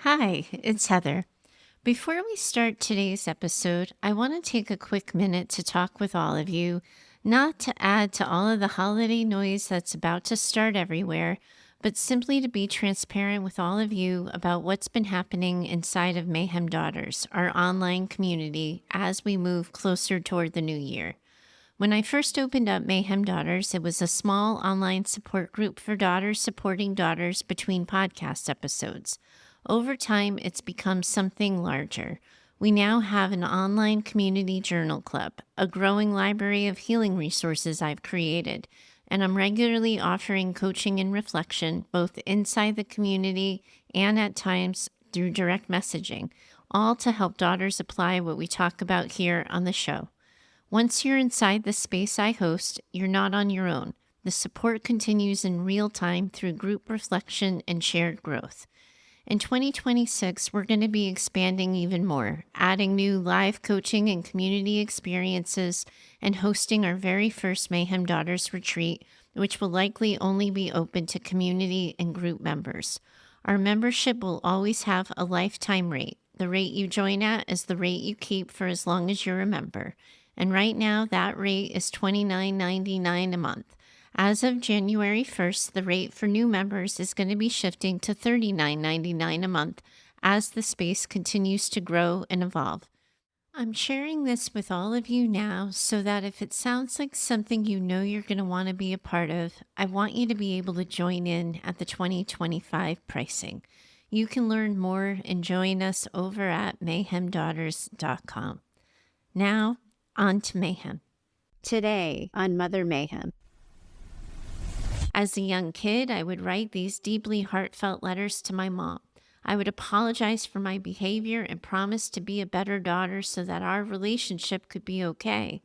Hi, it's Heather. Before we start today's episode, I want to take a quick minute to talk with all of you, not to add to all of the holiday noise that's about to start everywhere, but simply to be transparent with all of you about what's been happening inside of Mayhem Daughters, our online community, as we move closer toward the new year. When I first opened up Mayhem Daughters, it was a small online support group for daughters supporting daughters between podcast episodes. Over time, it's become something larger. We now have an online community journal club, a growing library of healing resources I've created, and I'm regularly offering coaching and reflection both inside the community and at times through direct messaging, all to help daughters apply what we talk about here on the show. Once you're inside the space I host, you're not on your own. The support continues in real time through group reflection and shared growth. In 2026, we're going to be expanding even more, adding new live coaching and community experiences, and hosting our very first Mayhem Daughters retreat, which will likely only be open to community and group members. Our membership will always have a lifetime rate. The rate you join at is the rate you keep for as long as you're a member. And right now, that rate is $29.99 a month. As of January 1st, the rate for new members is going to be shifting to $39.99 a month as the space continues to grow and evolve. I'm sharing this with all of you now so that if it sounds like something you know you're going to want to be a part of, I want you to be able to join in at the 2025 pricing. You can learn more and join us over at mayhemdaughters.com. Now, on to Mayhem. Today on Mother Mayhem. As a young kid, I would write these deeply heartfelt letters to my mom. I would apologize for my behavior and promise to be a better daughter so that our relationship could be okay.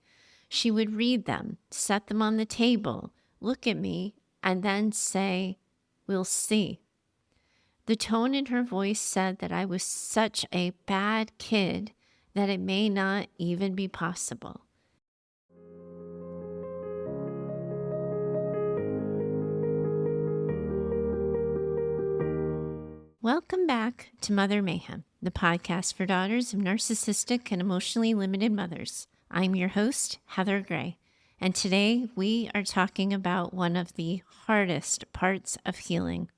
She would read them, set them on the table, look at me, and then say, "We'll see." The tone in her voice said that I was such a bad kid that it may not even be possible. Welcome back to Mother Mayhem, the podcast for daughters of narcissistic and emotionally limited mothers. I'm your host, Heather Gray, and today we are talking about one of the hardest parts of healing,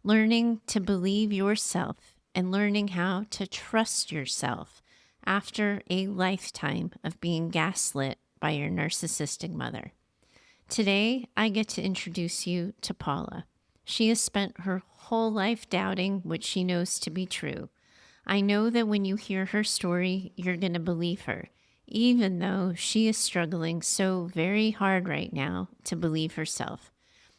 learning to believe yourself and learning how to trust yourself after a lifetime of being gaslit by your narcissistic mother. Today, I get to introduce you to Paula. She has spent her whole life doubting what she knows to be true. I know that when you hear her story, you're going to believe her, even though she is struggling so very hard right now to believe herself.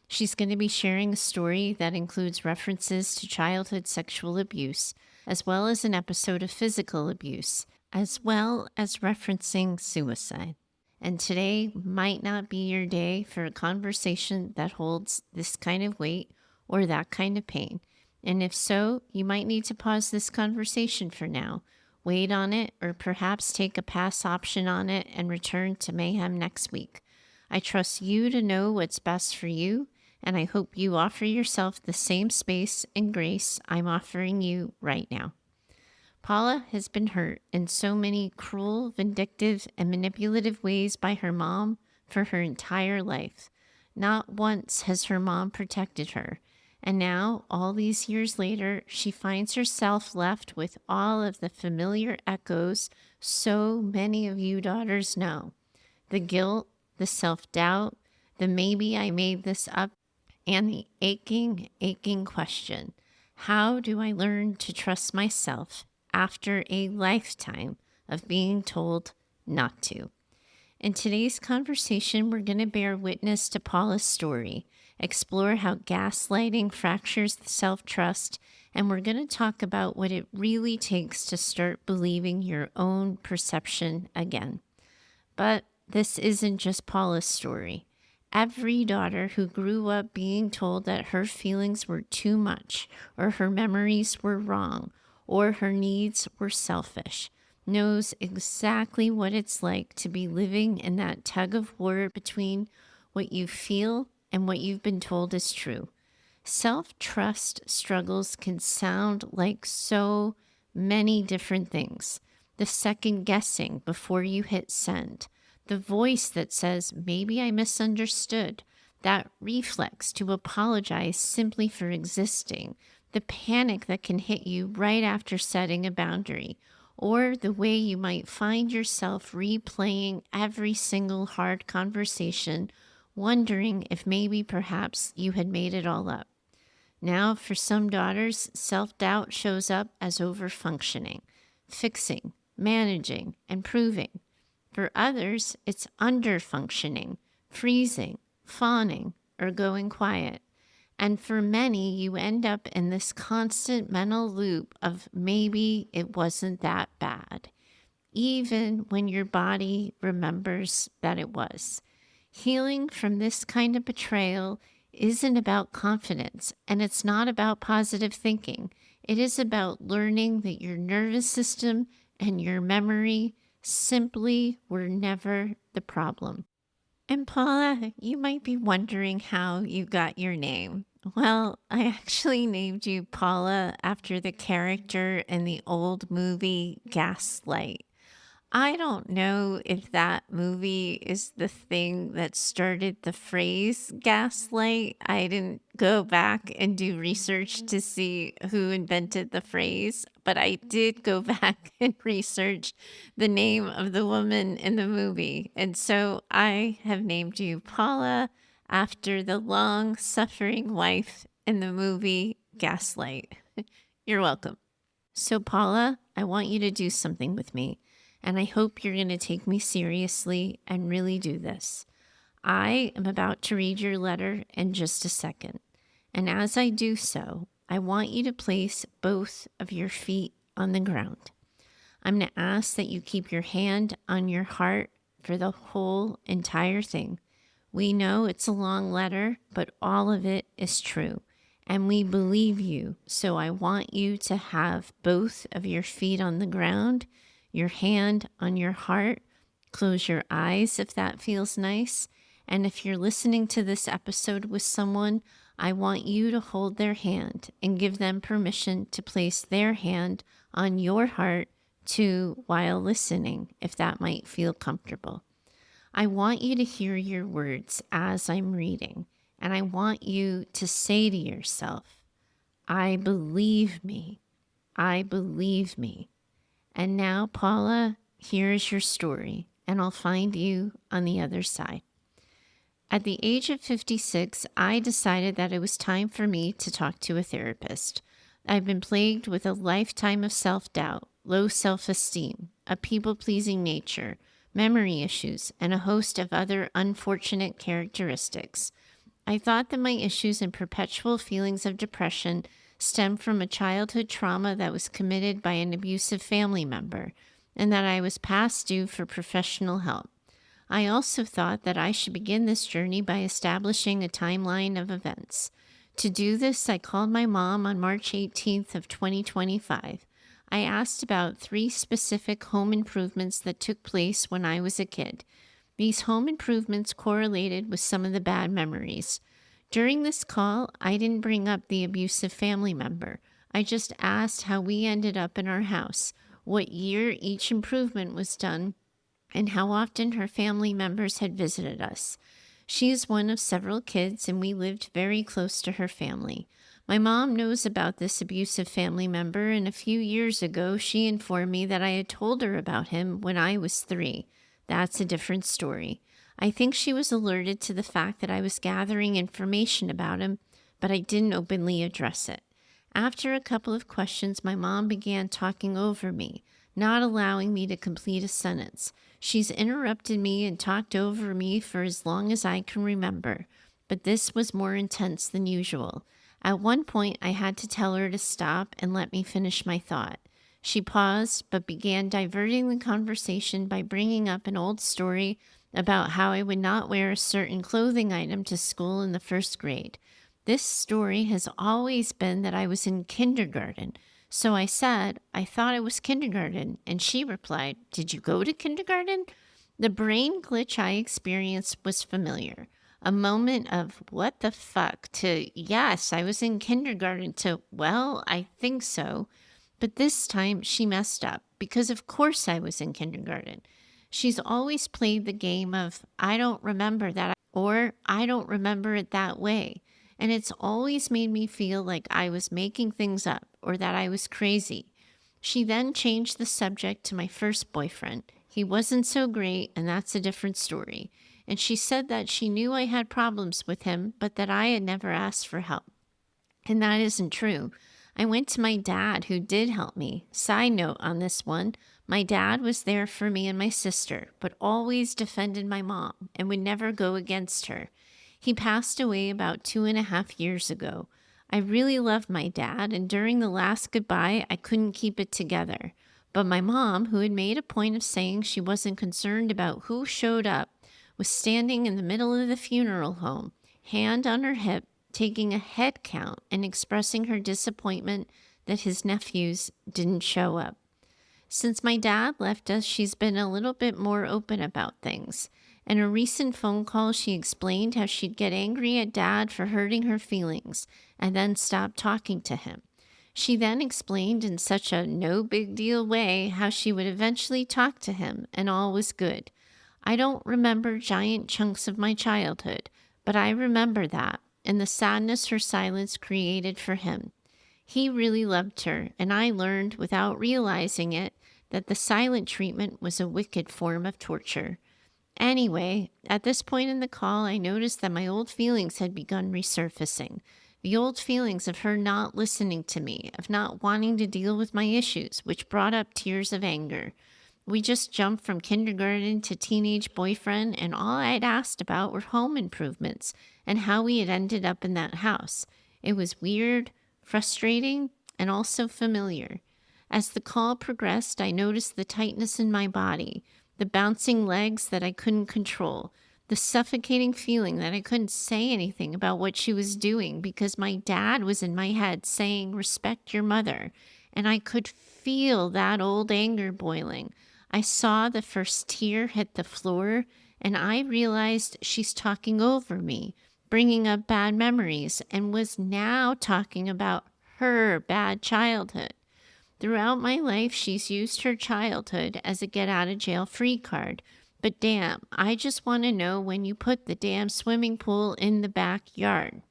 She's going to be sharing a story that includes references to childhood sexual abuse, as well as an episode of physical abuse, as well as referencing suicide. And today might not be your day for a conversation that holds this kind of weight or that kind of pain. And if so, you might need to pause this conversation for now, wait on it, or perhaps take a pass option on it and return to Mayhem next week. I trust you to know what's best for you, and I hope you offer yourself the same space and grace I'm offering you right now. Paula has been hurt in so many cruel, vindictive, and manipulative ways by her mom for her entire life. Not once has her mom protected her. And now, all these years later, she finds herself left with all of the familiar echoes so many of you daughters know. The guilt, the self-doubt, the maybe I made this up, and the aching question. How do I learn to trust myself after a lifetime of being told not to? In today's conversation, we're going to bear witness to Paula's story, explore how gaslighting fractures the self-trust, and we're going to talk about what it really takes to start believing your own perception again. But this isn't just Paula's story. Every daughter who grew up being told that her feelings were too much, or her memories were wrong, or her needs were selfish, knows exactly what it's like to be living in that tug of war between what you feel and what you've been told is true. Self-trust struggles can sound like so many different things. The second guessing before you hit send, the voice that says, maybe I misunderstood, that reflex to apologize simply for existing, the panic that can hit you right after setting a boundary, or the way you might find yourself replaying every single hard conversation, wondering if maybe perhaps you had made it all up. Now, for some daughters, self doubt shows up as overfunctioning, fixing, managing, and proving. For others, it's underfunctioning, freezing, fawning, or going quiet. And for many, you end up in this constant mental loop of maybe it wasn't that bad, even when your body remembers that it was. Healing from this kind of betrayal isn't about confidence, and it's not about positive thinking. It is about learning that your nervous system and your memory simply were never the problem. And Paula, you might be wondering how you got your name. Well, I actually named you Paula after the character in the old movie Gaslight. I don't know if that movie is the thing that started the phrase gaslight. I didn't go back and do research to see who invented the phrase, but I did go back and research the name of the woman in the movie. And so I have named you Paula after the long suffering wife in the movie Gaslight. You're welcome. So, Paula, I want you to do something with me, and I hope you're going to take me seriously and really do this. I am about to read your letter in just a second, and as I do so, I want you to place both of your feet on the ground. I'm going to ask that you keep your hand on your heart for the whole entire thing. We know it's a long letter, but all of it is true. And we believe you. So I want you to have both of your feet on the ground, your hand on your heart. Close your eyes if that feels nice. And if you're listening to this episode with someone, I want you to hold their hand and give them permission to place their hand on your heart too while listening, if that might feel comfortable. I want you to hear your words as I'm reading. And I want you to say to yourself, I believe me. I believe me. And now, Paula, here is your story, and I'll find you on the other side. At the age of 56, I decided that it was time for me to talk to a therapist. I've been plagued with a lifetime of self-doubt, low self-esteem, a people-pleasing nature, memory issues, and a host of other unfortunate characteristics. I thought that my issues and perpetual feelings of depression stemmed from a childhood trauma that was committed by an abusive family member, and that I was past due for professional help. I also thought that I should begin this journey by establishing a timeline of events. To do this, I called my mom on March 18th of 2025. I asked about 3 specific home improvements that took place when I was a kid. These home improvements correlated with some of the bad memories. During this call, I didn't bring up the abusive family member. I just asked how we ended up in our house, what year each improvement was done, and how often her family members had visited us. She is one of several kids, and we lived very close to her family. My mom knows about this abusive family member, and a few years ago, she informed me that I had told her about him when I was 3. That's a different story. I think she was alerted to the fact that I was gathering information about him, but I didn't openly address it. After a couple of questions, my mom began talking over me, not allowing me to complete a sentence. She's interrupted me and talked over me for as long as I can remember, but this was more intense than usual. At one point, I had to tell her to stop and let me finish my thought. She paused, but began diverting the conversation by bringing up an old story about how I would not wear a certain clothing item to school in the 1st grade. This story has always been that I was in kindergarten. So I said, I thought it was kindergarten, and she replied, did you go to kindergarten? The brain glitch I experienced was familiar. A moment of what the fuck to, yes, I was in kindergarten to, well, I think so. But this time she messed up because, of course, I was in kindergarten. She's always played the game of, I don't remember that, or I don't remember it that way. And it's always made me feel like I was making things up or that I was crazy. She then changed the subject to my first boyfriend. He wasn't so great, and that's a different story. And she said that she knew I had problems with him, but that I had never asked for help. And that isn't true. I went to my dad, who did help me. Side note on this one, my dad was there for me and my sister, but always defended my mom and would never go against her. He passed away about 2.5 years ago. I really loved my dad, and during the last goodbye, I couldn't keep it together. But my mom, who had made a point of saying she wasn't concerned about who showed up, was standing in the middle of the funeral home, hand on her hip, taking a head count and expressing her disappointment that his nephews didn't show up. Since my dad left us, she's been a little bit more open about things. In a recent phone call, she explained how she'd get angry at Dad for hurting her feelings and then stop talking to him. She then explained in such a no big deal way how she would eventually talk to him and all was good. I don't remember giant chunks of my childhood, but I remember that and the sadness her silence created for him. He really loved her, and I learned without realizing it that the silent treatment was a wicked form of torture. Anyway, at this point in the call, I noticed that my old feelings had begun resurfacing. The old feelings of her not listening to me, of not wanting to deal with my issues, which brought up tears of anger. We just jumped from kindergarten to teenage boyfriend, and all I'd asked about were home improvements and how we had ended up in that house. It was weird, frustrating, and also familiar. As the call progressed, I noticed the tightness in my body, the bouncing legs that I couldn't control, the suffocating feeling that I couldn't say anything about what she was doing because my dad was in my head saying, "Respect your mother," and I could feel that old anger boiling. I saw the first tear hit the floor, and I realized she's talking over me, bringing up bad memories, and was now talking about her bad childhood. Throughout my life, she's used her childhood as a get-out-of-jail-free card. But damn, I just want to know when you put the damn swimming pool in the backyard.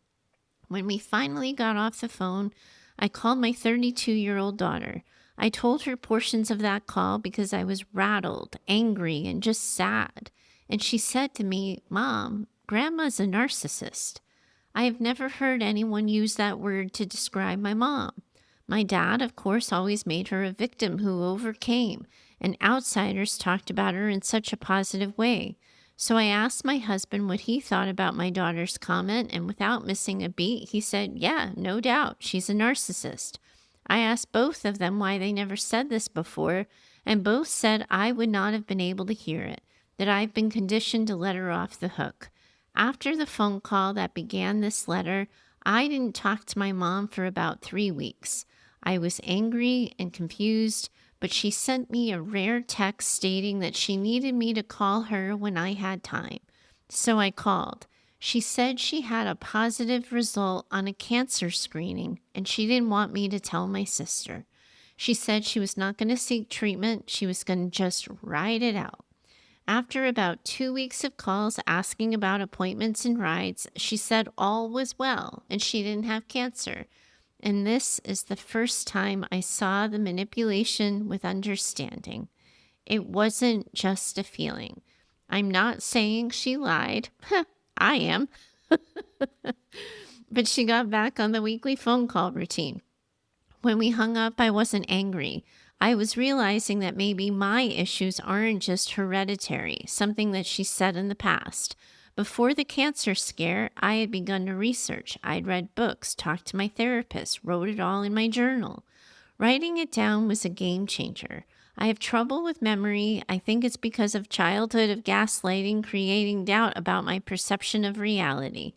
When we finally got off the phone, I called my 32-year-old daughter. I told her portions of that call because I was rattled, angry, and just sad. And she said to me, "Mom, Grandma's a narcissist." I have never heard anyone use that word to describe my mom. My dad, of course, always made her a victim who overcame, and outsiders talked about her in such a positive way. So I asked my husband what he thought about my daughter's comment, and without missing a beat, he said, "Yeah, no doubt, she's a narcissist." I asked both of them why they never said this before, and both said I would not have been able to hear it, that I've been conditioned to let her off the hook. After the phone call that began this letter, I didn't talk to my mom for about 3 weeks. I was angry and confused, but she sent me a rare text stating that she needed me to call her when I had time. So I called. She said she had a positive result on a cancer screening, and she didn't want me to tell my sister. She said she was not going to seek treatment. She was going to just ride it out. After about 2 weeks of calls asking about appointments and rides, she said all was well and she didn't have cancer. And this is the first time I saw the manipulation with understanding. It wasn't just a feeling. I'm not saying she lied. I am. But she got back on the weekly phone call routine. When we hung up, I wasn't angry. I was realizing that maybe my issues aren't just hereditary, something that she said in the past. Before the cancer scare, I had begun to research. I'd read books, talked to my therapist, wrote it all in my journal. Writing it down was a game changer. I have trouble with memory. I think it's because of childhood of gaslighting, creating doubt about my perception of reality.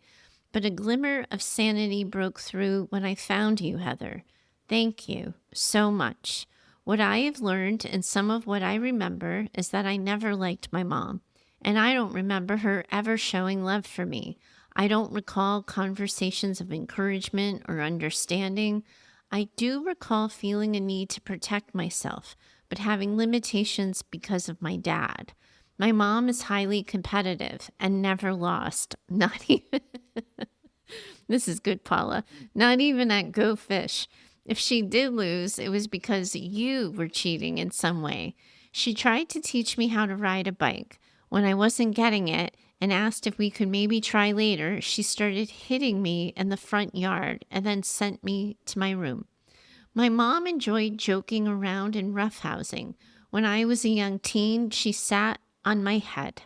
But a glimmer of sanity broke through when I found you, Heather. Thank you so much. What I have learned and some of what I remember is that I never liked my mom. and I don't remember her ever showing love for me. I don't recall conversations of encouragement or understanding. I do recall feeling a need to protect myself, but having limitations because of my dad. My mom is highly competitive and never lost, not even, this is good, Paula, not even at Go Fish. If she did lose, it was because you were cheating in some way. She tried to teach me how to ride a bike. When I wasn't getting it and asked if we could maybe try later, she started hitting me in the front yard and then sent me to my room. My mom enjoyed joking around and roughhousing. When I was a young teen, she sat on my head.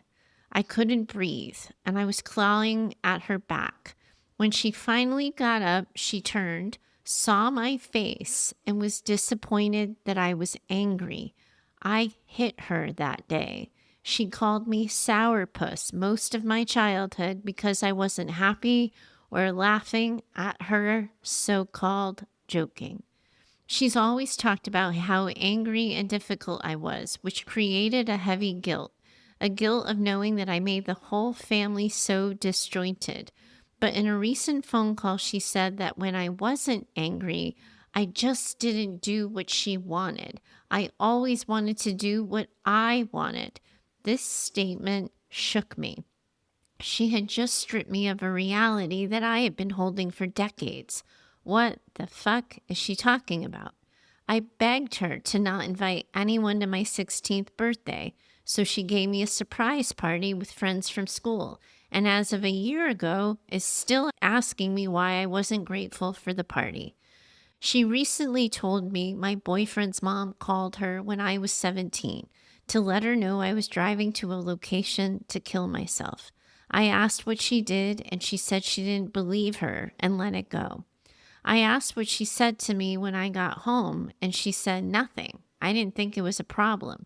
I couldn't breathe, and I was clawing at her back. When she finally got up, she turned, saw my face, and was disappointed that I was angry. I hit her that day. She called me sourpuss most of my childhood because I wasn't happy or laughing at her so-called joking. She's always talked about how angry and difficult I was, which created a heavy guilt, a guilt of knowing that I made the whole family so disjointed. But in a recent phone call, she said that when I wasn't angry, I just didn't do what she wanted. I always wanted to do what I wanted. This statement shook me. She had just stripped me of a reality that I had been holding for decades. What the fuck is she talking about? I begged her to not invite anyone to my 16th birthday, so she gave me a surprise party with friends from school, and as of a year ago, is still asking me why I wasn't grateful for the party. She recently told me my boyfriend's mom called her when I was 17 to let her know I was driving to a location to kill myself. I asked what she did, and she said she didn't believe her and let it go. I asked what she said to me when I got home, and she said nothing. I didn't think it was a problem.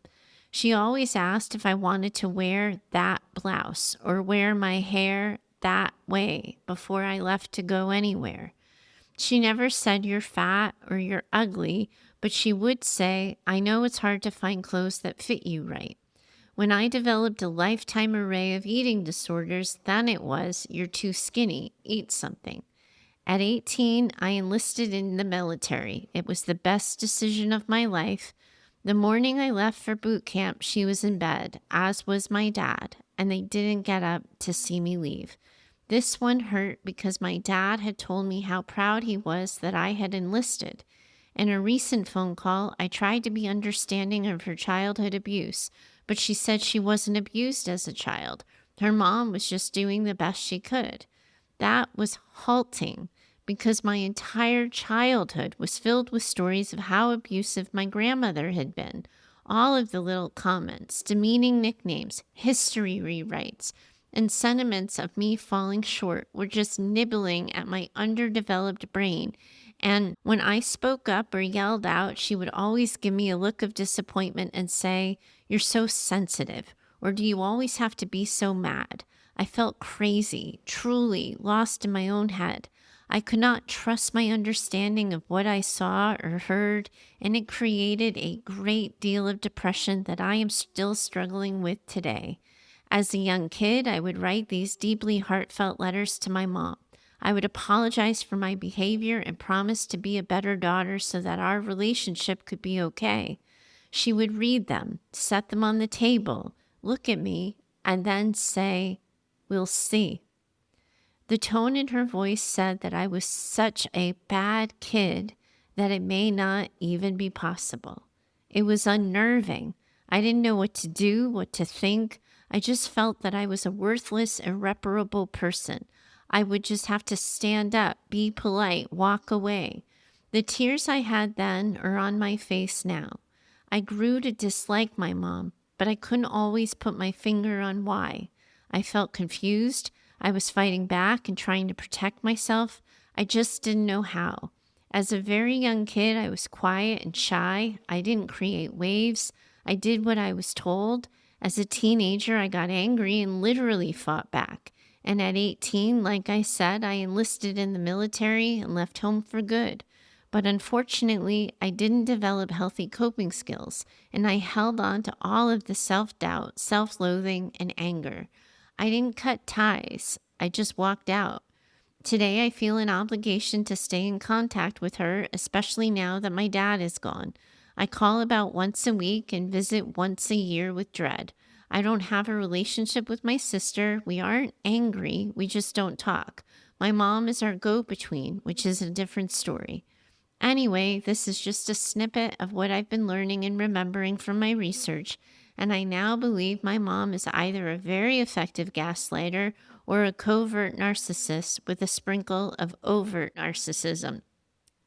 She always asked if I wanted to wear that blouse or wear my hair that way before I left to go anywhere. She never said you're fat or you're ugly, but she would say, I know it's hard to find clothes that fit you right. When I developed a lifetime array of eating disorders, then it was, you're too skinny, eat something. At 18, I enlisted in the military. It was the best decision of my life. The morning I left for boot camp, she was in bed, as was my dad, and they didn't get up to see me leave. This one hurt because my dad had told me how proud he was that I had enlisted. In a recent phone call, I tried to be understanding of her childhood abuse, but she said she wasn't abused as a child. Her mom was just doing the best she could. That was halting because my entire childhood was filled with stories of how abusive my grandmother had been. All of the little comments, demeaning nicknames, history rewrites, and sentiments of me falling short were just nibbling at my underdeveloped brain. And when I spoke up or yelled out, she would always give me a look of disappointment and say, "You're so sensitive," or "Do you always have to be so mad?" I felt crazy, truly lost in my own head. I could not trust my understanding of what I saw or heard, and it created a great deal of depression that I am still struggling with today. As a young kid, I would write these deeply heartfelt letters to my mom. I would apologize for my behavior and promise to be a better daughter so that our relationship could be okay. She would read them, set them on the table, look at me, and then say, "We'll see." The tone in her voice said that I was such a bad kid that it may not even be possible. It was unnerving. I didn't know what to do, what to think. I just felt that I was a worthless, irreparable person. I would just have to stand up, be polite, walk away. The tears I had then are on my face now. I grew to dislike my mom, but I couldn't always put my finger on why. I felt confused. I was fighting back and trying to protect myself. I just didn't know how. As a very young kid, I was quiet and shy. I didn't create waves. I did what I was told. As a teenager, I got angry and literally fought back. And at 18, like I said, I enlisted in the military and left home for good. But unfortunately, I didn't develop healthy coping skills, and I held on to all of the self-doubt, self-loathing, and anger. I didn't cut ties. I just walked out. Today, I feel an obligation to stay in contact with her, especially now that my dad is gone. I call about once a week and visit once a year with dread. I don't have a relationship with my sister. We aren't angry. We just don't talk. My mom is our go-between, which is a different story. Anyway, this is just a snippet of what I've been learning and remembering from my research, and I now believe my mom is either a very effective gaslighter or a covert narcissist with a sprinkle of overt narcissism.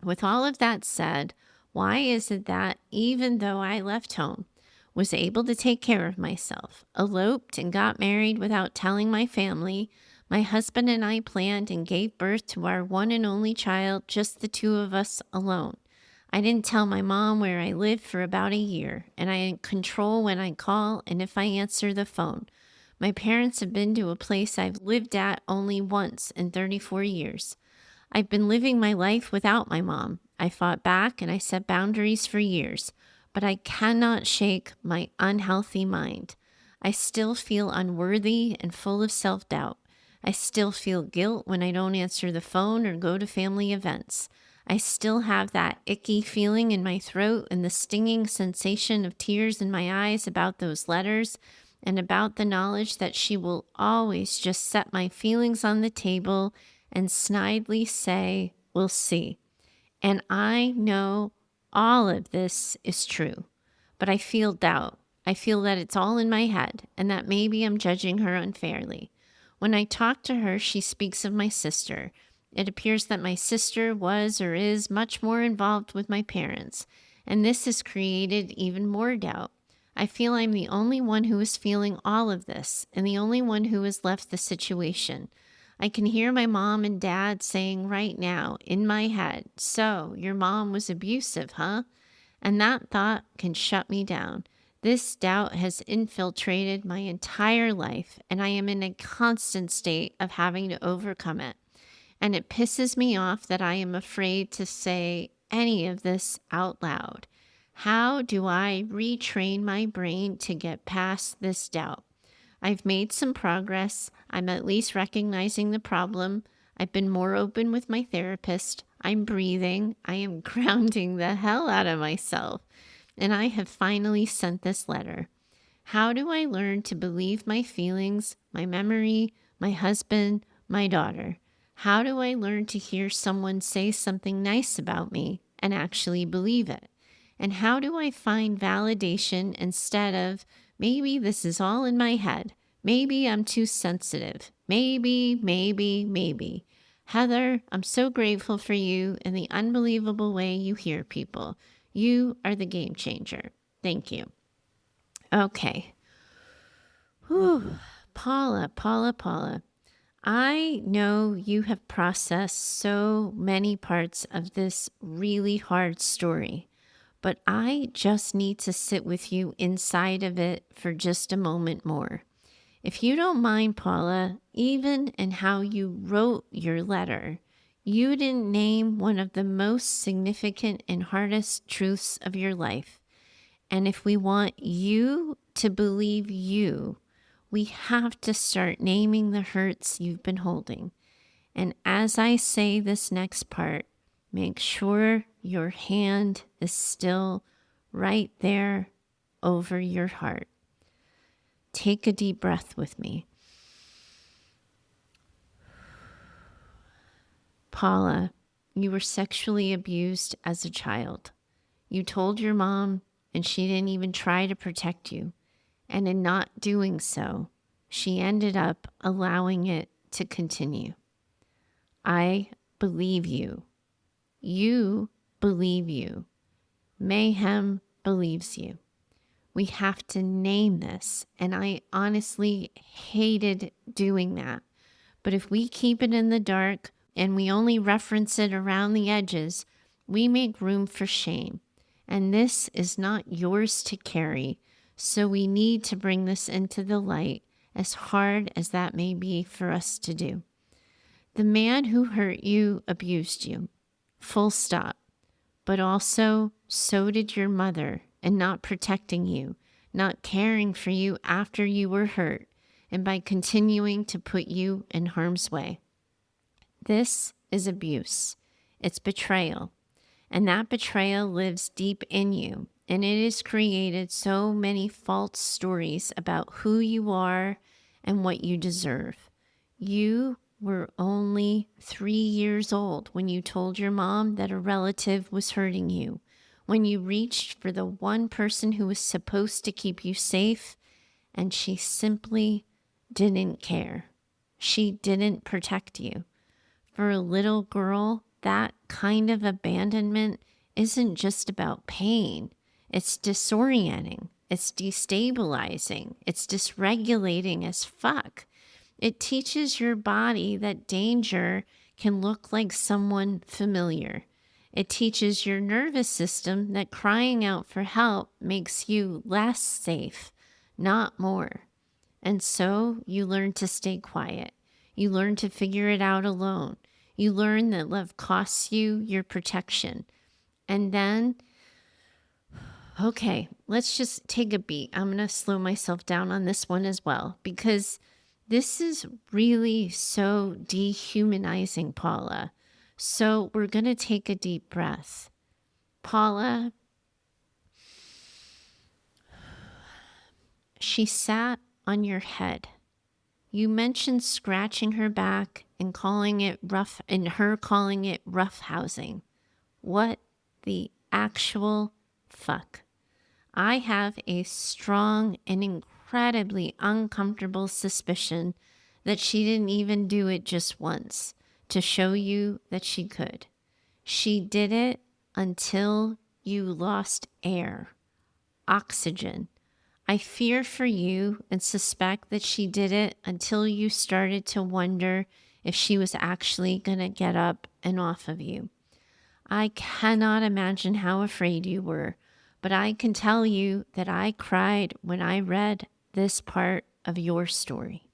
With all of that said, why is it that even though I left home, was able to take care of myself, eloped and got married without telling my family, my husband and I planned and gave birth to our one and only child, just the two of us alone. I didn't tell my mom where I lived for about a year, and I control when I call and if I answer the phone. My parents have been to a place I've lived at only once in 34 years. I've been living my life without my mom. I fought back and I set boundaries for years, but I cannot shake my unhealthy mind. I still feel unworthy and full of self-doubt. I still feel guilt when I don't answer the phone or go to family events. I still have that icky feeling in my throat and the stinging sensation of tears in my eyes about those letters and about the knowledge that she will always just set my feelings on the table and snidely say, "We'll see." And I know all of this is true, but I feel doubt. I feel that it's all in my head and that maybe I'm judging her unfairly. When I talk to her, she speaks of my sister. It appears that my sister was or is much more involved with my parents, and this has created even more doubt. I feel I'm the only one who is feeling all of this and the only one who has left the situation. I can hear my mom and dad saying right now in my head, "So, your mom was abusive, huh?" And that thought can shut me down. This doubt has infiltrated my entire life, and I am in a constant state of having to overcome it. And it pisses me off that I am afraid to say any of this out loud. How do I retrain my brain to get past this doubt? I've made some progress. I'm at least recognizing the problem. I've been more open with my therapist. I'm breathing. I am grounding the hell out of myself. And I have finally sent this letter. How do I learn to believe my feelings, my memory, my husband, my daughter? How do I learn to hear someone say something nice about me and actually believe it? And how do I find validation instead of, maybe this is all in my head. Maybe I'm too sensitive. Maybe. Heather, I'm so grateful for you and the unbelievable way you hear people. You are the game changer. Thank you. Okay. Whew. Paula. I know you have processed so many parts of this really hard story, but I just need to sit with you inside of it for just a moment more. If you don't mind, Paula, even in how you wrote your letter, you didn't name one of the most significant and hardest truths of your life. And if we want you to believe you, we have to start naming the hurts you've been holding. And as I say this next part, make sure your hand is still right there over your heart. Take a deep breath with me. Paula, you were sexually abused as a child. You told your mom, and she didn't even try to protect you. And in not doing so, she ended up allowing it to continue. I believe you. You believe you. Mayhem believes you. We have to name this, and I honestly hated doing that. But if we keep it in the dark and we only reference it around the edges, we make room for shame. And this is not yours to carry, so we need to bring this into the light, as hard as that may be for us to do. The man who hurt you abused you. Full stop. but also so did your mother in not protecting you, not caring for you after you were hurt, and by continuing to put you in harm's way. This is abuse. It's betrayal. And that betrayal lives deep in you. And it has created so many false stories about who you are and what you deserve. You were only 3 years old when you told your mom that a relative was hurting you, when you reached for the one person who was supposed to keep you safe, and she simply didn't care. She didn't protect you. For a little girl, that kind of abandonment isn't just about pain. It's disorienting. It's destabilizing. It's dysregulating as fuck. It teaches your body that danger can look like someone familiar. It teaches your nervous system that crying out for help makes you less safe, not more. And so you learn to stay quiet. You learn to figure it out alone. You learn that love costs you your protection. And then, okay, let's just take a beat. I'm going to slow myself down on this one as well, because this is really so dehumanizing, Paula. So we're going to take a deep breath. Paula, she sat on your head. You mentioned scratching her back and calling it rough, and her calling it roughhousing. What the actual fuck? I have a strong and incredibly uncomfortable suspicion that she didn't even do it just once to show you that she could. She did it until you lost air, oxygen. I fear for you and suspect that she did it until you started to wonder if she was actually going to get up and off of you. I cannot imagine how afraid you were, but I can tell you that I cried when I read this part of your story.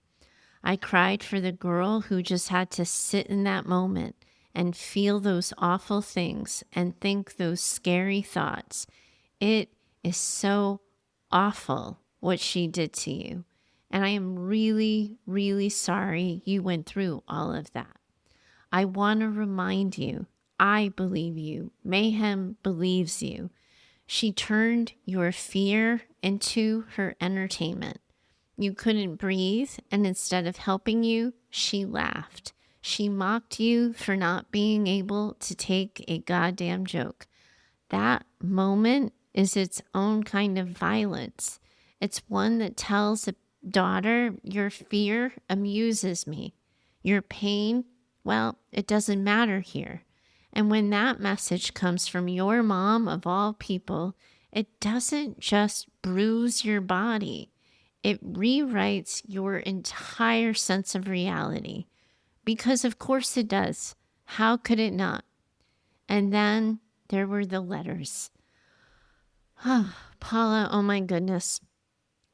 I cried for the girl who just had to sit in that moment and feel those awful things and think those scary thoughts. It is so awful what she did to you. And I am really, really sorry you went through all of that. I want to remind you, I believe you. Mayhem believes you. She turned your fear into her entertainment. You couldn't breathe, and instead of helping you, she laughed. She mocked you for not being able to take a goddamn joke. That moment is its own kind of violence. It's one that tells a daughter, your fear amuses me. Your pain, well, it doesn't matter here. And when that message comes from your mom of all people, it doesn't just bruise your body. It rewrites your entire sense of reality. Because of course it does. How could it not? And then there were the letters. Paula, oh my goodness.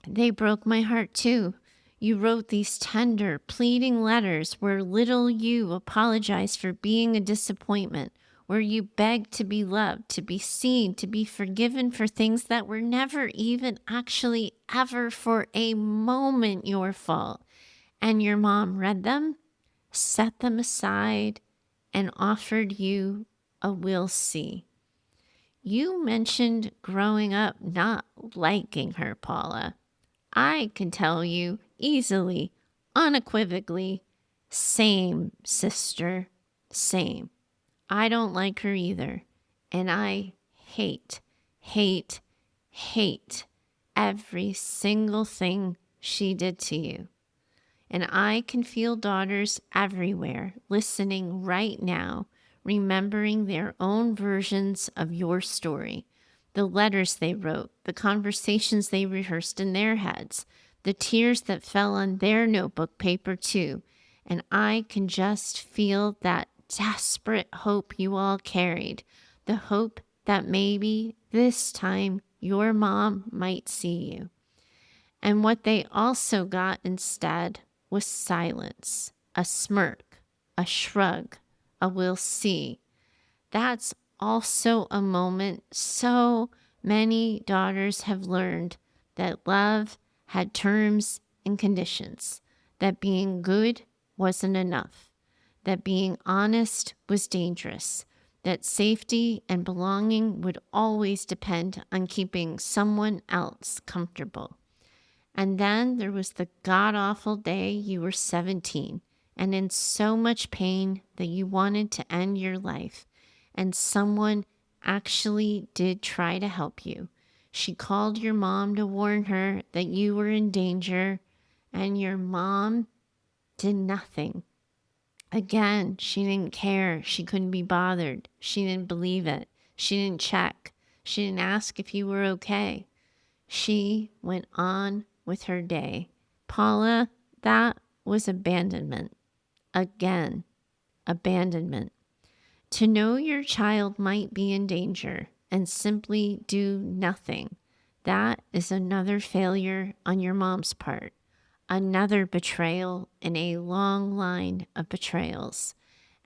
They broke my heart too. You wrote these tender, pleading letters where little you apologized for being a disappointment, where you begged to be loved, to be seen, to be forgiven for things that were never even actually ever for a moment your fault. And your mom read them, set them aside, and offered you a we'll see. You mentioned growing up not liking her, Paula. I can tell you easily, unequivocally, same, sister, same. I don't like her either. And I hate, hate, hate every single thing she did to you. And I can feel daughters everywhere listening right now, remembering their own versions of your story, the letters they wrote, the conversations they rehearsed in their heads, the tears that fell on their notebook paper too. And I can just feel that desperate hope you all carried, the hope that maybe this time your mom might see you. And what they also got instead was silence, a smirk, a shrug, a we'll see. That's also a moment so many daughters have learned that love had terms and conditions, that being good wasn't enough, that being honest was dangerous, that safety and belonging would always depend on keeping someone else comfortable. And then there was the god-awful day you were 17 and in so much pain that you wanted to end your life. And someone actually did try to help you. She called your mom to warn her that you were in danger, and your mom did nothing. Again, she didn't care. She couldn't be bothered. She didn't believe it. She didn't check. She didn't ask if you were okay. She went on with her day. Paula, that was abandonment. Again, abandonment. To know your child might be in danger and simply do nothing, that is another failure on your mom's part. Another betrayal in a long line of betrayals.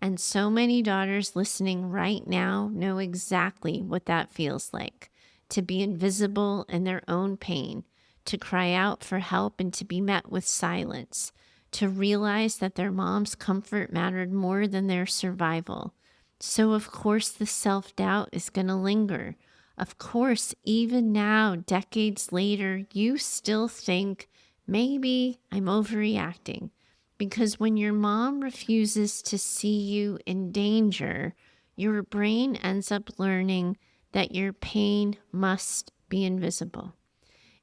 And so many daughters listening right now know exactly what that feels like. To be invisible in their own pain, to cry out for help and to be met with silence, to realize that their mom's comfort mattered more than their survival. So of course the self-doubt is going to linger. Of course, even now, decades later, you still think, maybe I'm overreacting. Because when your mom refuses to see you in danger, your brain ends up learning that your pain must be invisible.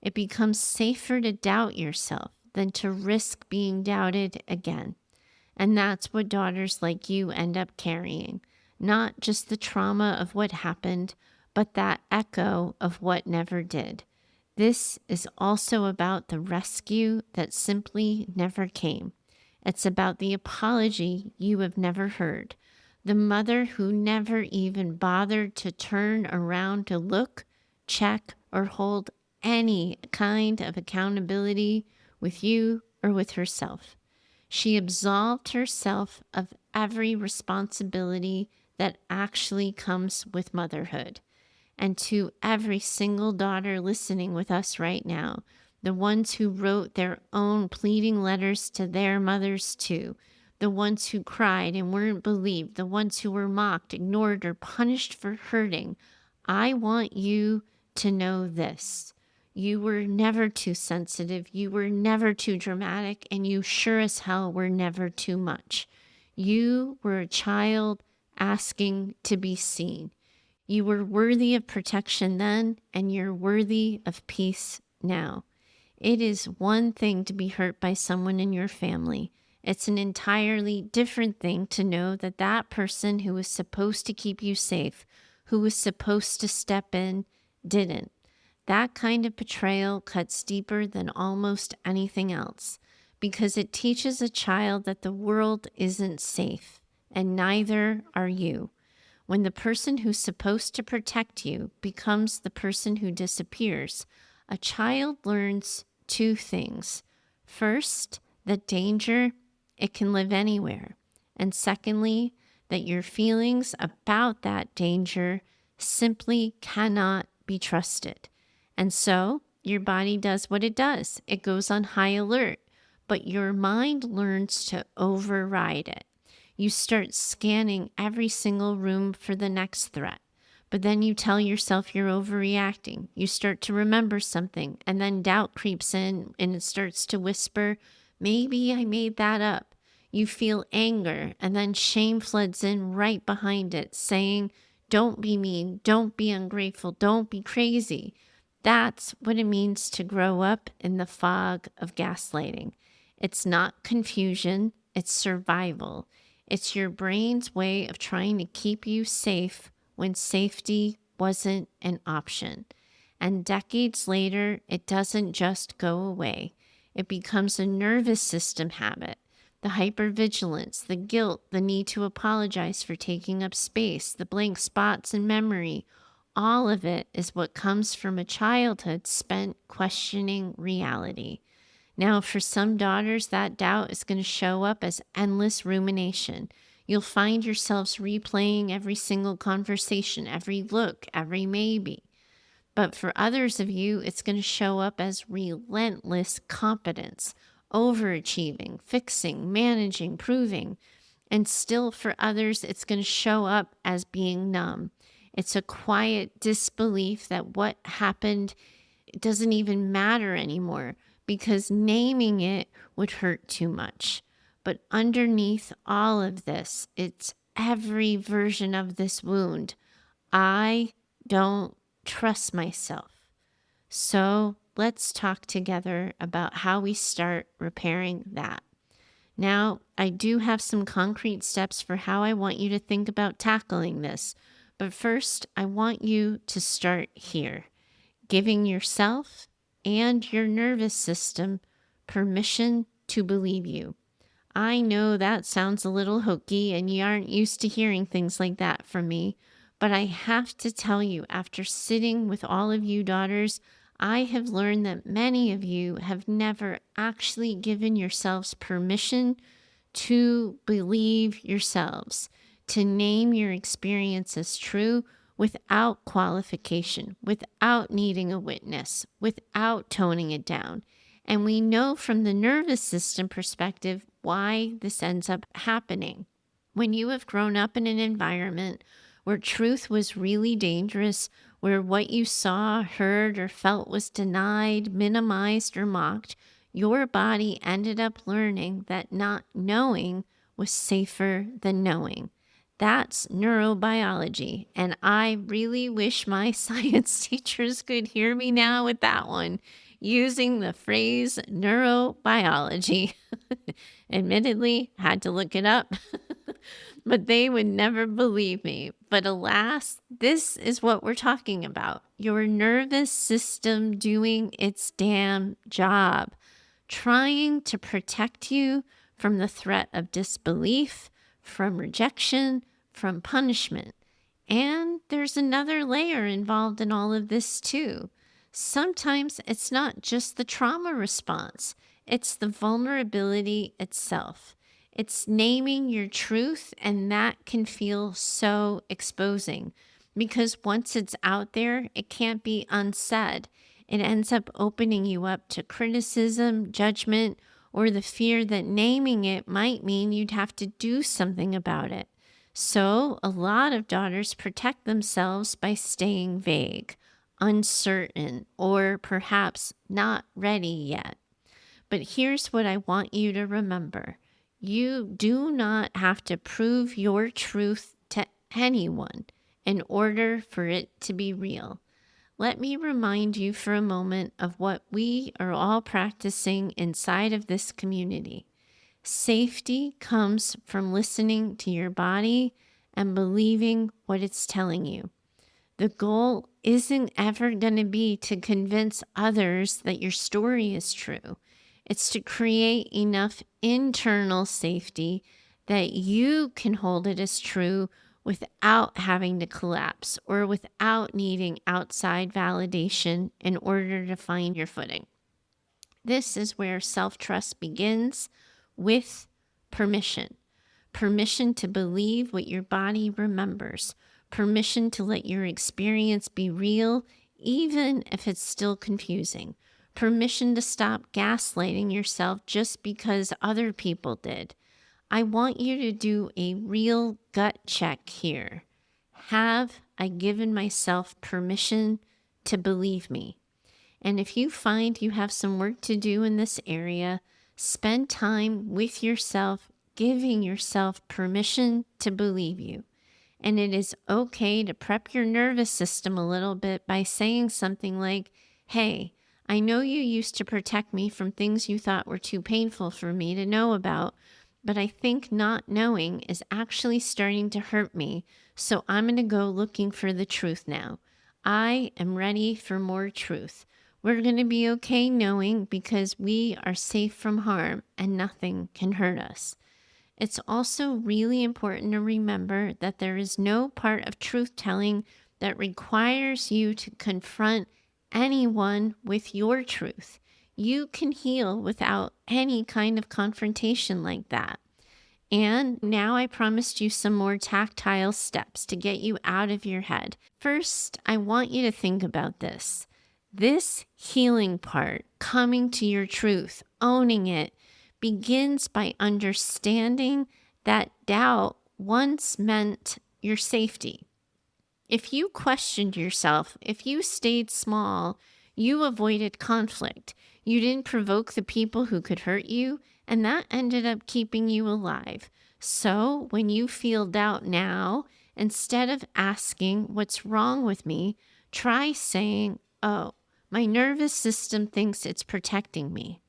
It becomes safer to doubt yourself than to risk being doubted again. And that's what daughters like you end up carrying. Not just the trauma of what happened, but that echo of what never did. This is also about the rescue that simply never came. It's about the apology you have never heard. The mother who never even bothered to turn around to look, check, or hold any kind of accountability with you or with herself. She absolved herself of every responsibility that actually comes with motherhood. And to every single daughter listening with us right now, the ones who wrote their own pleading letters to their mothers too, the ones who cried and weren't believed, the ones who were mocked, ignored, or punished for hurting, I want you to know this. You were never too sensitive, you were never too dramatic, and you sure as hell were never too much. You were a child asking to be seen. You were worthy of protection then, and you're worthy of peace now. It is one thing to be hurt by someone in your family. It's an entirely different thing to know that that person who was supposed to keep you safe, who was supposed to step in, didn't. That kind of betrayal cuts deeper than almost anything else because it teaches a child that the world isn't safe, and neither are you. When the person who's supposed to protect you becomes the person who disappears, a child learns two things. First, that danger, it can live anywhere. And secondly, that your feelings about that danger simply cannot be trusted. And so your body does what it does. It goes on high alert, but your mind learns to override it. You start scanning every single room for the next threat. But then you tell yourself you're overreacting. You start to remember something, and then doubt creeps in and it starts to whisper, maybe I made that up. You feel anger, and then shame floods in right behind it, saying, don't be mean, don't be ungrateful, don't be crazy. That's what it means to grow up in the fog of gaslighting. It's not confusion, it's survival. It's your brain's way of trying to keep you safe when safety wasn't an option. And decades later, it doesn't just go away. It becomes a nervous system habit. The hypervigilance, the guilt, the need to apologize for taking up space, the blank spots in memory, all of it is what comes from a childhood spent questioning reality. Now, for some daughters, that doubt is going to show up as endless rumination. You'll find yourselves replaying every single conversation, every look, every maybe. But for others of you, it's going to show up as relentless competence, overachieving, fixing, managing, proving. And still for others, it's going to show up as being numb. It's a quiet disbelief that what happened doesn't even matter anymore because naming it would hurt too much. But underneath all of this, it's every version of this wound. I don't trust myself. So let's talk together about how we start repairing that. Now, I do have some concrete steps for how I want you to think about tackling this. But first, I want you to start here, giving yourself and your nervous system permission to believe you. I know that sounds a little hokey and you aren't used to hearing things like that from me, but I have to tell you, after sitting with all of you daughters, I have learned that many of you have never actually given yourselves permission to believe yourselves, to name your experience as true without qualification, without needing a witness, without toning it down. And we know from the nervous system perspective why this ends up happening. When you have grown up in an environment where truth was really dangerous, where what you saw, heard, or felt was denied, minimized, or mocked, your body ended up learning that not knowing was safer than knowing. That's neurobiology, and I really wish my science teachers could hear me now with that one, using the phrase neurobiology. Admittedly, had to look it up, but they would never believe me. But alas, this is what we're talking about. Your nervous system doing its damn job, trying to protect you from the threat of disbelief, from rejection, from punishment. And there's another layer involved in all of this too. Sometimes it's not just the trauma response, it's the vulnerability itself. It's naming your truth, and that can feel so exposing because once it's out there, it can't be unsaid. It ends up opening you up to criticism, judgment, or the fear that naming it might mean you'd have to do something about it. So a lot of daughters protect themselves by staying vague, uncertain, or perhaps not ready yet. But here's what I want you to remember. You do not have to prove your truth to anyone in order for it to be real. Let me remind you for a moment of what we are all practicing inside of this community. Safety comes from listening to your body and believing what it's telling you. The goal isn't ever going to be to convince others that your story is true. It's to create enough internal safety that you can hold it as true without having to collapse or without needing outside validation in order to find your footing. This is where self-trust begins, with permission. Permission to believe what your body remembers. Permission to let your experience be real, even if it's still confusing. Permission to stop gaslighting yourself just because other people did. I want you to do a real gut check here. Have I given myself permission to believe me? And if you find you have some work to do in this area, spend time with yourself, giving yourself permission to believe you. And it is okay to prep your nervous system a little bit by saying something like, hey, I know you used to protect me from things you thought were too painful for me to know about, but I think not knowing is actually starting to hurt me, so I'm going to go looking for the truth now. I am ready for more truth. We're going to be okay knowing because we are safe from harm and nothing can hurt us. It's also really important to remember that there is no part of truth-telling that requires you to confront anyone with your truth. You can heal without any kind of confrontation like that. And now I promised you some more tactile steps to get you out of your head. First, I want you to think about this. This healing part, coming to your truth, owning it, begins by understanding that doubt once meant your safety. If you questioned yourself, if you stayed small, you avoided conflict. You didn't provoke the people who could hurt you, and that ended up keeping you alive. So when you feel doubt now, instead of asking, "What's wrong with me?" try saying, "Oh, my nervous system thinks it's protecting me."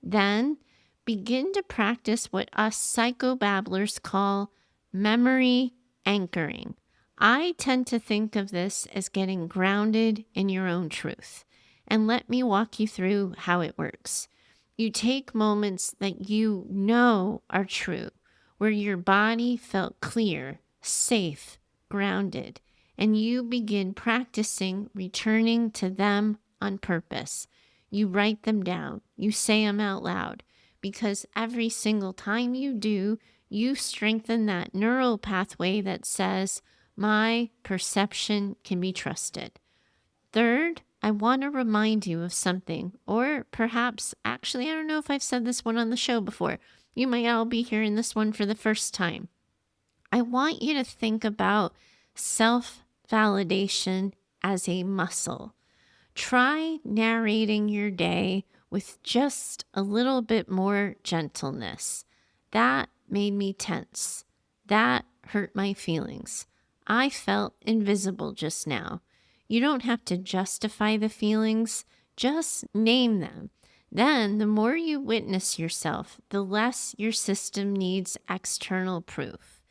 Then begin to practice what us psychobabblers call memory anchoring. I tend to think of this as getting grounded in your own truth. And let me walk you through how it works. You take moments that you know are true, where your body felt clear, safe, grounded, and you begin practicing returning to them on purpose. You write them down, you say them out loud, because every single time you do, you strengthen that neural pathway that says, "My perception can be trusted." Third, I want to remind you of something, or perhaps, actually, I don't know if I've said this one on the show before. You might all be hearing this one for the first time. I want you to think about self-validation as a muscle. Try narrating your day with just a little bit more gentleness. That made me tense. That hurt my feelings. I felt invisible just now. You don't have to justify the feelings, just name them. Then, the more you witness yourself, the less your system needs external proof.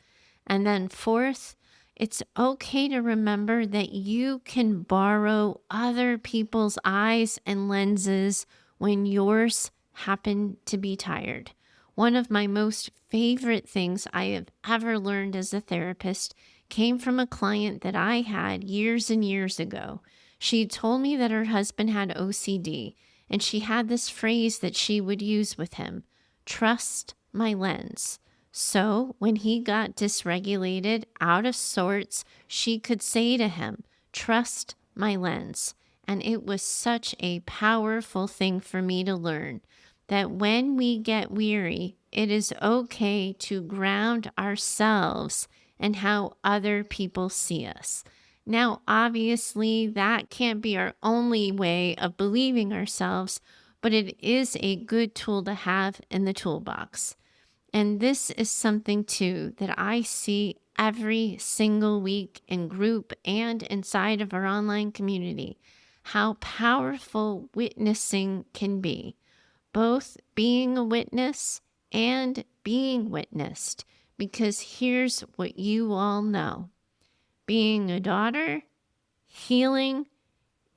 And then fourth, it's okay to remember that you can borrow other people's eyes and lenses when yours happen to be tired. One of my most favorite things I have ever learned as a therapist came from a client that I had years and years ago. She told me that her husband had OCD, and she had this phrase that she would use with him: "Trust my lens." So when he got dysregulated, out of sorts, she could say to him, "Trust my lens." And it was such a powerful thing for me to learn, that when we get weary, it is okay to ground ourselves and how other people see us. Now, obviously, that can't be our only way of believing ourselves, but it is a good tool to have in the toolbox. And this is something, too, that I see every single week in group and inside of our online community, how powerful witnessing can be, both being a witness and being witnessed. Because here's what you all know. Being a daughter, healing,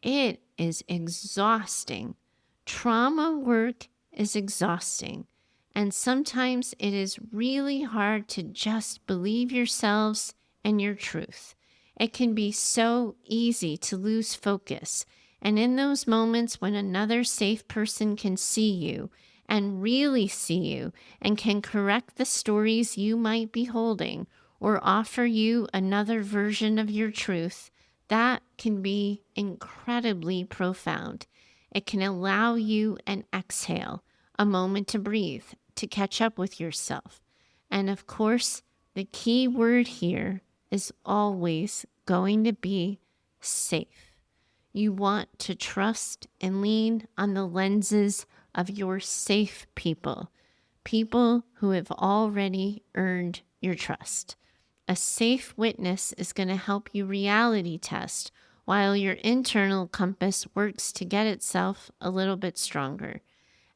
it is exhausting. Trauma work is exhausting. And sometimes it is really hard to just believe yourselves and your truth. It can be so easy to lose focus. And in those moments when another safe person can see you and really see you and can correct the stories you might be holding or offer you another version of your truth, that can be incredibly profound. It can allow you an exhale, a moment to breathe, to catch up with yourself. And of course, the key word here is always going to be safe. You want to trust and lean on the lenses of your safe people, people who have already earned your trust. A safe witness is going to help you reality test while your internal compass works to get itself a little bit stronger.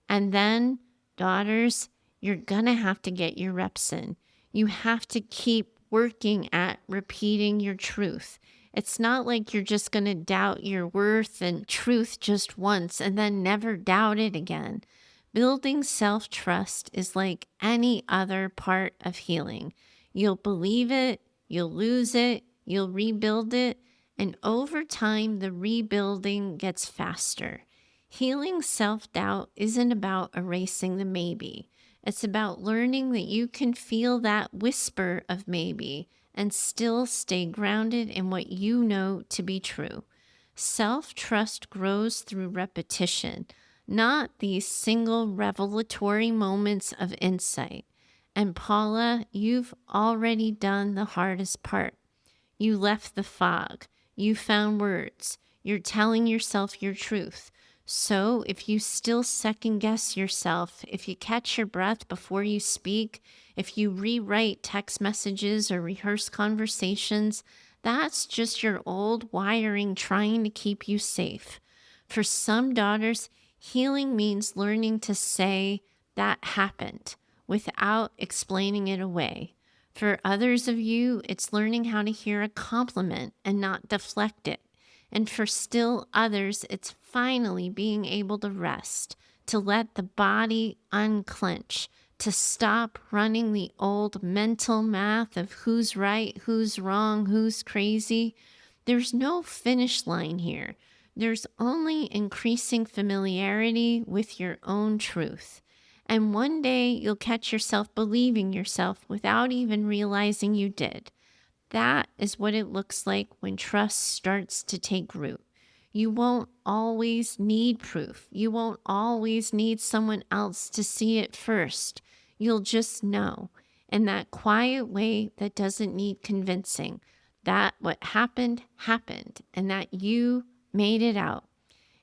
And then, daughters, you're going to have to get your reps in. You have to keep working at repeating your truth. It's not like you're just going to doubt your worth and truth just once and then never doubt it again. Building self-trust is like any other part of healing. You'll believe it, you'll lose it, you'll rebuild it, and over time, the rebuilding gets faster. Healing self-doubt isn't about erasing the maybe. It's about learning that you can feel that whisper of maybe and still stay grounded in what you know to be true. Self-trust grows through repetition, not these single revelatory moments of insight. And Paula, you've already done the hardest part. You left the fog. You found words. You're telling yourself your truth. So if you still second guess yourself, if you catch your breath before you speak, if you rewrite text messages or rehearse conversations, that's just your old wiring trying to keep you safe. For some daughters, healing means learning to say that happened without explaining it away. For others of you, it's learning how to hear a compliment and not deflect it. And for still others, it's finally being able to rest, to let the body unclench, to stop running the old mental math of who's right, who's wrong, who's crazy. There's no finish line here. There's only increasing familiarity with your own truth. And one day you'll catch yourself believing yourself without even realizing you did. That is what it looks like when trust starts to take root. You won't always need proof. You won't always need someone else to see it first. You'll just know in that quiet way that doesn't need convincing that what happened, happened, and that you made it out.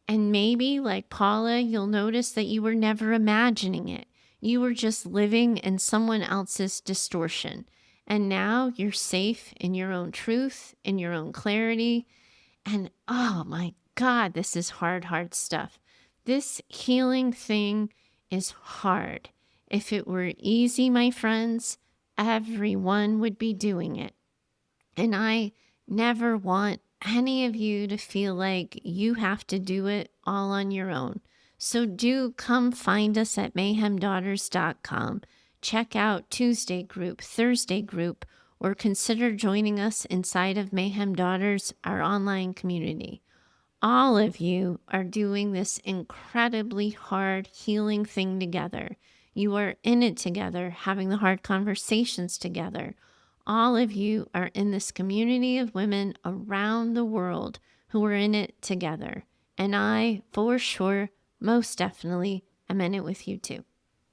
And maybe, like Paula, you'll notice that you were never imagining it. You were just living in someone else's distortion. And now you're safe in your own truth, in your own clarity. And oh my God, this is hard, hard stuff. This healing thing is hard. If it were easy, my friends, everyone would be doing it. And I never want any of you to feel like you have to do it all on your own. So do come find us at mayhemdaughters.com. Check out Tuesday group, Thursday group, or consider joining us inside of Mayhem Daughters, our online community. All of you are doing this incredibly hard healing thing together. You are in it together, having the hard conversations together. All of you are in this community of women around the world who are in it together. And I, for sure, most definitely, am in it with you too.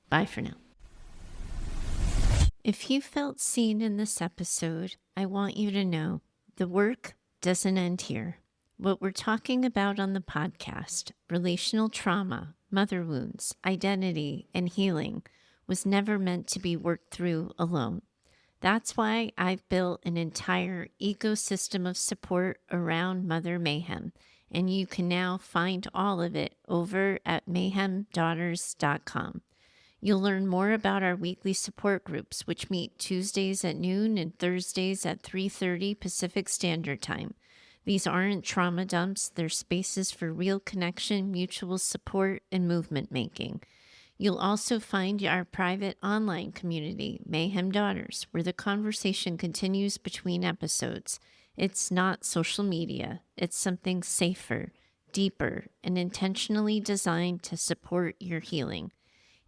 Bye for now. If you felt seen in this episode, I want you to know the work doesn't end here. What we're talking about on the podcast, relational trauma, mother wounds, identity, and healing, was never meant to be worked through alone. That's why I've built an entire ecosystem of support around Mother Mayhem, and you can now find all of it over at mayhemdaughters.com. You'll learn more about our weekly support groups, which meet Tuesdays at noon and Thursdays at 3:30 Pacific Standard Time. These aren't trauma dumps, they're spaces for real connection, mutual support, and movement making. You'll also find our private online community, Mayhem Daughters, where the conversation continues between episodes. It's not social media. It's something safer, deeper, and intentionally designed to support your healing.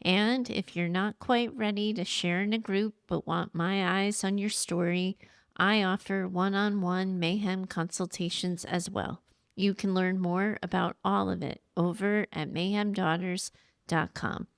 And if you're not quite ready to share in a group but want my eyes on your story, I offer one-on-one Mayhem consultations as well. You can learn more about all of it over at mayhemdaughters.com.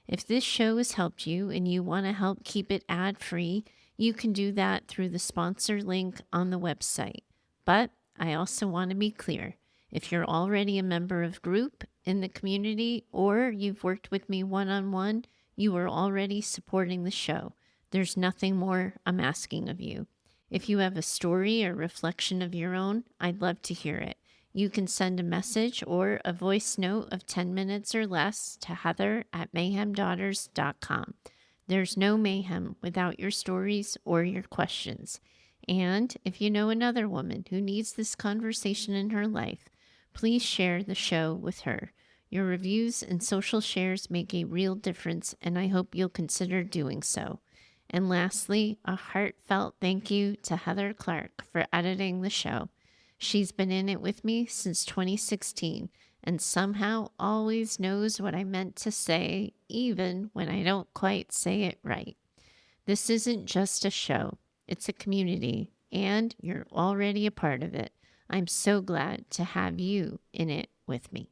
If this show has helped you and you want to help keep it ad-free, you can do that through the sponsor link on the website. But I also want to be clear. If you're already a member of group in the community or you've worked with me one-on-one, you are already supporting the show. There's nothing more I'm asking of you. If you have a story or reflection of your own, I'd love to hear it. You can send a message or a voice note of 10 minutes or less to heather@mayhemdaughters.com. There's no mayhem without your stories or your questions. And if you know another woman who needs this conversation in her life, please share the show with her. Your reviews and social shares make a real difference, and I hope you'll consider doing so. And lastly, a heartfelt thank you to Heather Clark for editing the show. She's been in it with me since 2016, and somehow always knows what I meant to say, even when I don't quite say it right. This isn't just a show, it's a community, and you're already a part of it. I'm so glad to have you in it with me.